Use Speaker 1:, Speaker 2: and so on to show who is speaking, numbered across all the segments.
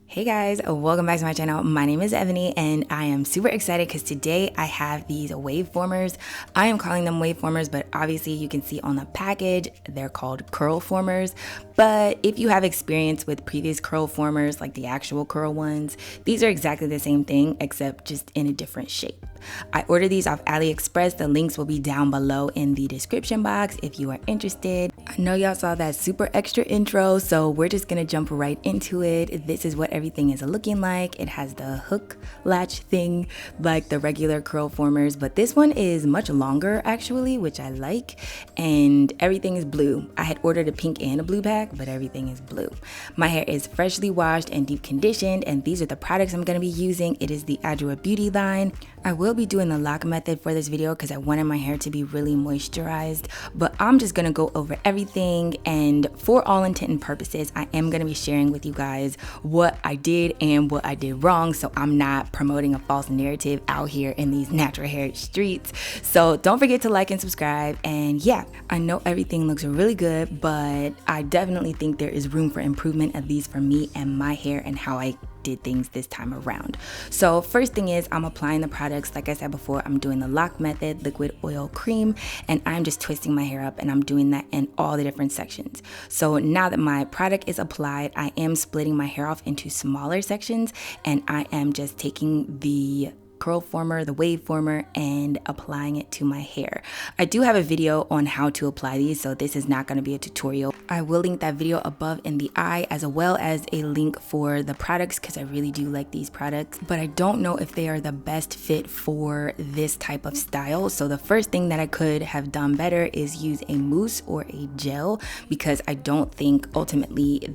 Speaker 1: Hey guys, welcome back to my channel. My name is Ebony and I am super excited because today I have these waveformers. I am calling them waveformers, but obviously you can see on the package they're called curlformers. But if you have experience with previous curlformers, like the actual curl ones, these are exactly the same thing except just in a different shape. I ordered these off AliExpress. The links will be down below in the description box if you are interested. I know y'all saw that super extra intro, so we're just gonna jump right into it. This is what everything is looking like. It has the hook latch thing like the regular curlformers, but this one is much longer actually, which I like, and everything is blue. I had ordered a pink and a blue pack, but everything is blue. My hair is freshly washed and deep conditioned, and these are the products I'm gonna be using. It is the Adwoa Beauty line. I will be doing the lock method for this video because I wanted my hair to be really moisturized, but I'm just gonna go over everything, and for all intent and purposes I am gonna be sharing with you guys what I did and what I did wrong, so I'm not promoting a false narrative out here in these natural hair streets. So don't forget to like and subscribe. And yeah, I know everything looks really good, but I definitely think there is room for improvement, at least for me and my hair and how I did things this time around. So first thing is I'm applying the products. Like I said before, I'm doing the lock method, liquid, oil, cream, and I'm just twisting my hair up, and I'm doing that in all the different sections. So now that my product is applied, I am splitting my hair off into smaller sections, and I am just taking the curl former, the wave former, and applying it to my hair. I do have a video on how to apply these, so this is not going to be a tutorial. I will link that video above in the eye, as well as a link for the products, because I really do like these products, but I don't know if they are the best fit for this type of style. So the first thing that I could have done better is use a mousse or a gel, because I don't think ultimately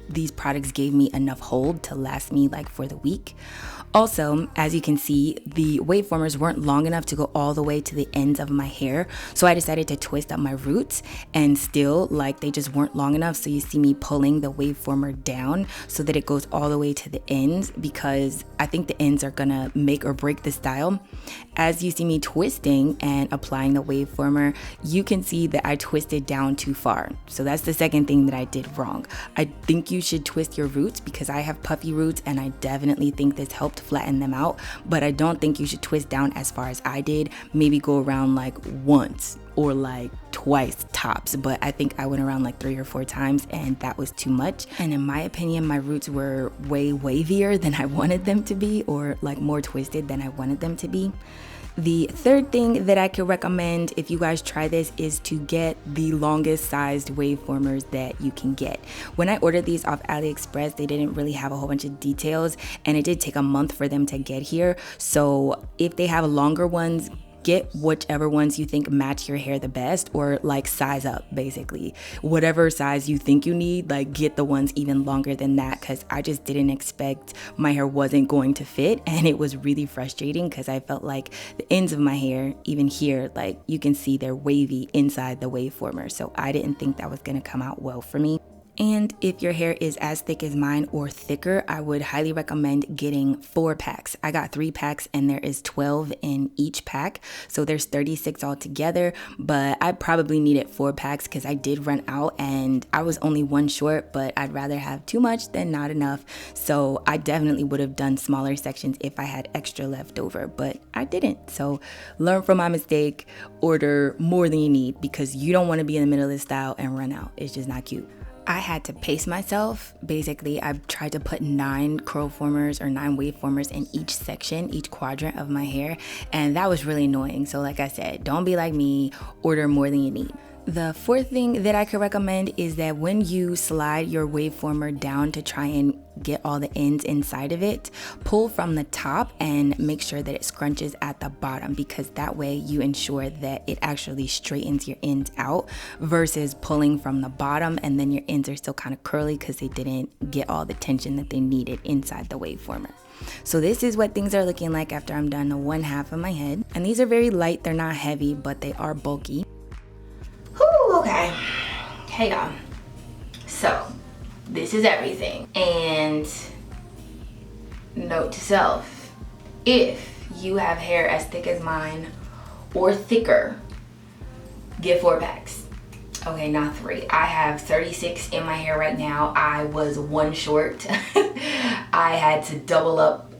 Speaker 1: these products gave me enough hold to last me like for the week. Also, as you can see, the waveformers weren't long enough to go all the way to the ends of my hair, so I decided to twist up my roots, and still like they just weren't long enough. So you see me pulling the waveformer down so that it goes all the way to the ends, because I think the ends are gonna make or break the style. As you see me twisting and applying the waveformer, you can see that I twisted down too far. So that's the second thing that I did wrong. I think you should twist your roots, because I have puffy roots and I definitely think this helped flatten them out, but I don't think you should twist down as far as I did. Maybe go around like once or like twice tops, but I think I went around like 3 or 4 times, and that was too much. And in my opinion, my roots were way wavier than I wanted them to be, or like more twisted than I wanted them to be. The third thing that I could recommend if you guys try this is to get the longest sized waveformers that you can get. When I ordered these off AliExpress, they didn't really have a whole bunch of details, and it did take a month for them to get here. So if they have longer ones, get whichever ones you think match your hair the best, or like size up basically. Whatever size you think you need, like get the ones even longer than that, because I just didn't expect my hair wasn't going to fit, and it was really frustrating because I felt like the ends of my hair, even here, like you can see they're wavy inside the waveformer, so I didn't think that was gonna come out well for me. And if your hair is as thick as mine or thicker, I would highly recommend getting 4 packs. I got 3 packs and there is 12 in each pack, so there's 36 altogether, but I probably needed 4 packs because I did run out and I was only 1 short, but I'd rather have too much than not enough. So I definitely would have done smaller sections if I had extra left over, but I didn't. So learn from my mistake, order more than you need, because you don't want to be in the middle of this style and run out. It's just not cute. I had to pace myself. Basically, I tried to put 9 curlformers or 9 waveformers in each section, each quadrant of my hair, and that was really annoying. So like I said, don't be like me, order more than you need. The fourth thing that I could recommend is that when you slide your waveformer down to try and get all the ends inside of it, pull from the top and make sure that it scrunches at the bottom, because that way you ensure that it actually straightens your ends out, versus pulling from the bottom and then your ends are still kind of curly because they didn't get all the tension that they needed inside the waveformer. So this is what things are looking like after I'm done the one half of my head. And these are very light, they're not heavy, but they are bulky. Whew, okay. Hey y'all. So this is everything. And note to self, if you have hair as thick as mine or thicker, get 4 packs. Okay, not 3. I have 36 in my hair right now. I was 1 short. I had to double up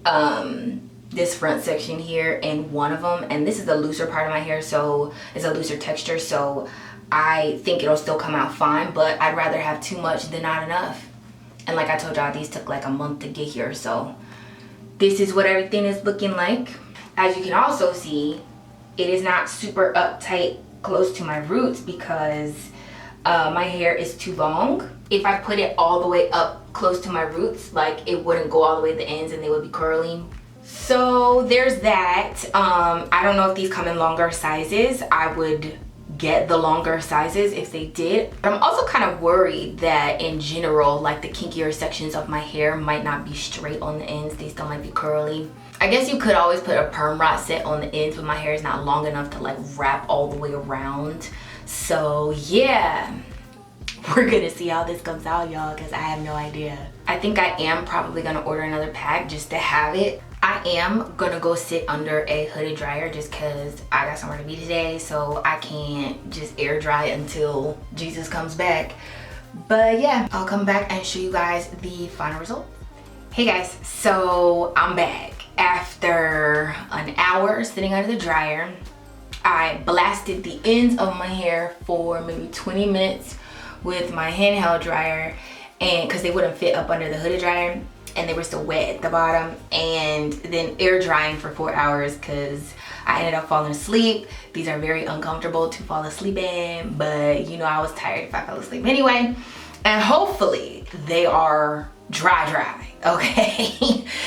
Speaker 1: this front section here in one of them, and this is the looser part of my hair, so it's a looser texture, so I think it'll still come out fine, but I'd rather have too much than not enough. And like I told y'all, these took like a month to get here, so this is what everything is looking like. As you can also see, it is not super uptight close to my roots because my hair is too long. If I put it all the way up close to my roots, like it wouldn't go all the way to the ends and they would be curly. So there's that. I don't know if these come in longer sizes. I would get the longer sizes if they did. But I'm also kind of worried that in general, like the kinkier sections of my hair might not be straight on the ends. They still might be curly. I guess you could always put a perm rod set on the ends, but my hair is not long enough to like wrap all the way around. So yeah, we're gonna see how this comes out, y'all, because I have no idea. I think I am probably gonna order another pack just to have it. I am gonna go sit under a hooded dryer just because I got somewhere to be today, so I can't just air dry until Jesus comes back. But yeah, I'll come back and show you guys the final result. Hey guys, so I'm back. After an hour sitting under the dryer, I blasted the ends of my hair for maybe 20 minutes with my handheld dryer, and because they wouldn't fit up under the hooded dryer and they were still wet at the bottom, and then air drying for 4 hours because I ended up falling asleep. These are very uncomfortable to fall asleep in, but you know I was tired if I fell asleep anyway. And hopefully they are dry, okay?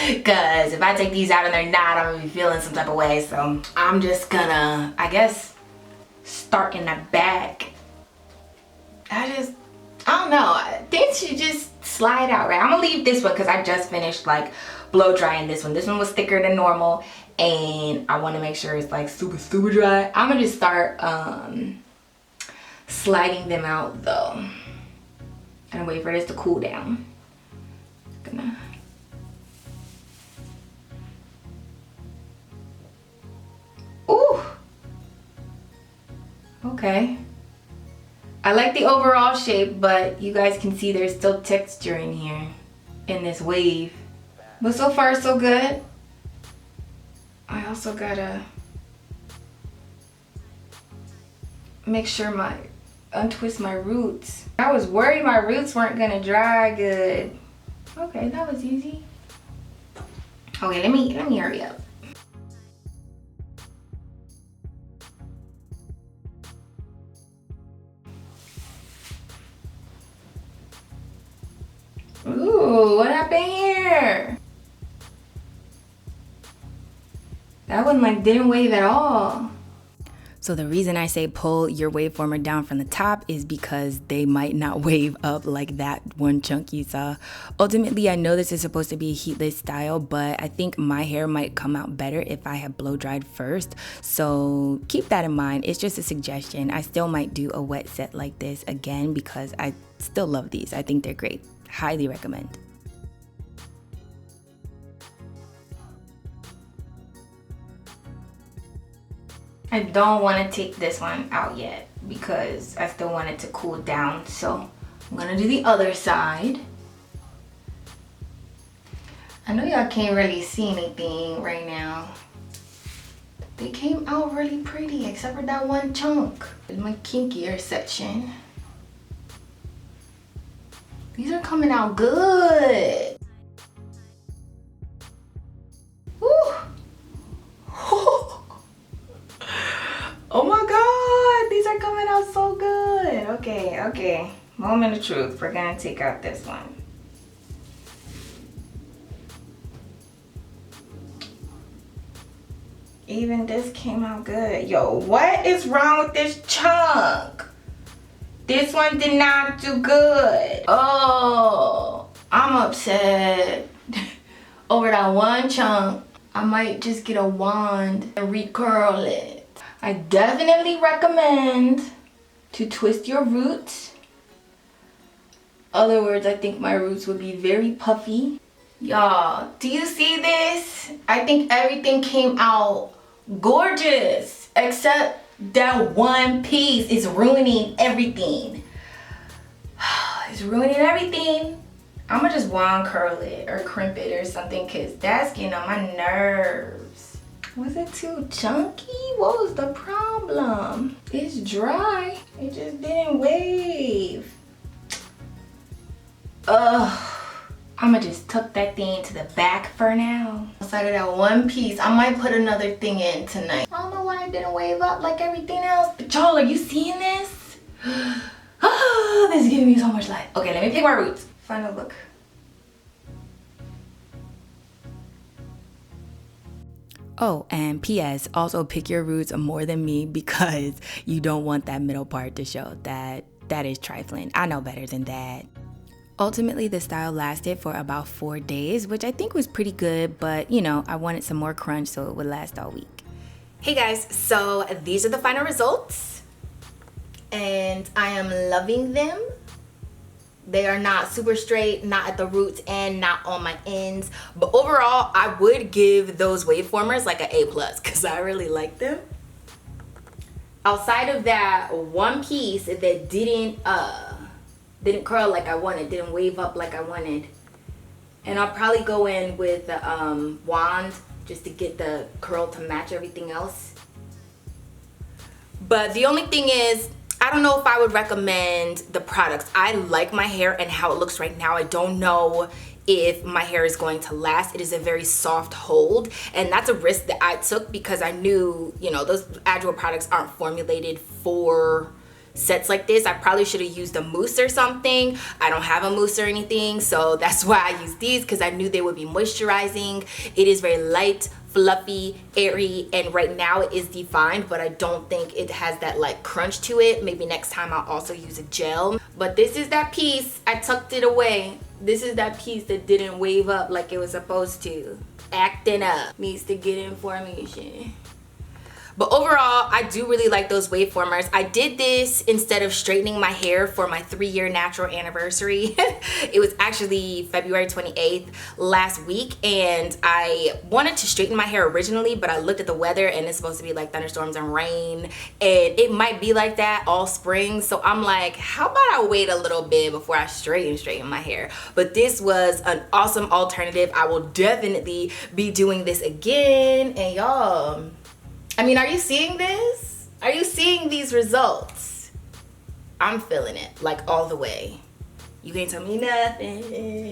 Speaker 1: Because if I take these out and they're not, I'm gonna be feeling some type of way. So I'm just gonna, I guess, start in the back. I don't know, things should just slide out, right? I'm gonna leave this one because I just finished like blow drying this one. This one was thicker than normal and I want to make sure it's like super dry. I'm gonna just start sliding them out though and wait for this to cool down. Ooh, okay. I like the overall shape, but you guys can see there's still texture in here in this wave. But so far so good. I also gotta make sure untwist my roots. I was worried my roots weren't gonna dry good. Okay, that was easy. Okay, let me hurry up. Ooh, what happened here? That one like didn't wave at all. So the reason I say pull your waveformer down from the top is because they might not wave up like that one chunk you saw. Ultimately, I know this is supposed to be a heatless style, but I think my hair might come out better if I have blow dried first. So keep that in mind. It's just a suggestion. I still might do a wet set like this again because I still love these. I think they're great. Highly recommend. I don't want to take this one out yet because I still want it to cool down. So I'm gonna do the other side. I know y'all can't really see anything right now. They came out really pretty except for that one chunk. It's my kinkier section. These are coming out good. Woo. Oh my God, these are coming out so good. Okay. Moment of truth. We're gonna take out this one. Even this came out good. Yo, what is wrong with this chunk? This one did not do good. Oh, I'm upset over that one chunk. I might just get a wand and recurl it. I definitely recommend to twist your roots. Other words, I think my roots would be very puffy. Y'all, do you see this? I think everything came out gorgeous except That one piece is ruining everything. It's ruining everything. I'm gonna just wand curl it or crimp it or something, because that's getting on my nerves. Was it too chunky? What was the problem? It's dry. It just didn't wave. Ugh. I'ma just tuck that thing to the back for now. Outside of that one piece, I might put another thing in tonight. I don't know why it didn't wave up like everything else. But y'all, are you seeing this? Oh, this is giving me so much light. Okay, let me pick my roots. Final look. Oh, and P.S. also pick your roots more than me, because you don't want that middle part to show. That is trifling. I know better than that. Ultimately, the style lasted for about 4 days, which I think was pretty good, but you know, I wanted some more crunch so it would last all week. Hey guys, so these are the final results, and I am loving them. They are not super straight, not at the roots and not on my ends, but overall, I would give those waveformers like an A+, because I really like them. Outside of that one piece that didn't curl like I wanted, didn't wave up like I wanted. And I'll probably go in with the wand just to get the curl to match everything else. But the only thing is, I don't know if I would recommend the products. I like my hair and how it looks right now. I don't know if my hair is going to last. It is a very soft hold, and that's a risk that I took because I knew, you know, those Agile products aren't formulated for sets like this. I probably should have used a mousse or something. I don't have a mousse or anything, so that's why I used these, because I knew they would be moisturizing. It is very light, fluffy, airy, and right now it is defined, but I don't think it has that like crunch to it. Maybe next time I'll also use a gel. But this is that piece. I tucked it away. This is that piece that didn't wave up like it was supposed to. Acting up needs to get in formation. But overall, I do really like those waveformers. I did this instead of straightening my hair for my 3-year natural anniversary. It was actually February 28th last week, and I wanted to straighten my hair originally, but I looked at the weather and it's supposed to be like thunderstorms and rain, and it might be like that all spring. So I'm like, how about I wait a little bit before I straighten my hair? But this was an awesome alternative. I will definitely be doing this again. And y'all, I mean, are you seeing this? Are you seeing these results? I'm feeling it, like all the way. You can't tell me nothing.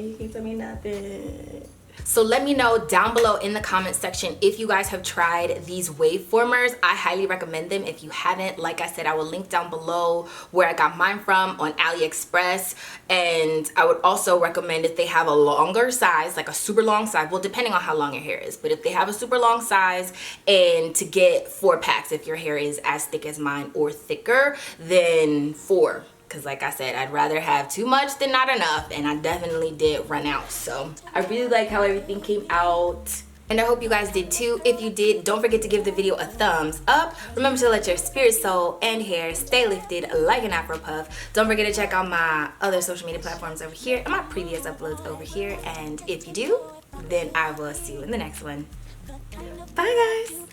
Speaker 1: You can't tell me nothing. So let me know down below in the comment section if you guys have tried these waveformers. I highly recommend them if you haven't. Like I said, I will link down below where I got mine from on AliExpress. And I would also recommend if they have a longer size, like a super long size, well, depending on how long your hair is, but if they have a super long size, and to get 4 packs if your hair is as thick as mine or thicker, then 4. Because like I said, I'd rather have too much than not enough, and I definitely did run out. So I really like how everything came out, and I hope you guys did too. If you did, don't forget to give the video a thumbs up. Remember to let your spirit, soul, and hair stay lifted like an Afro puff. Don't forget to check out my other social media platforms over here and my previous uploads over here. And if you do, then I will see you in the next one. Bye guys.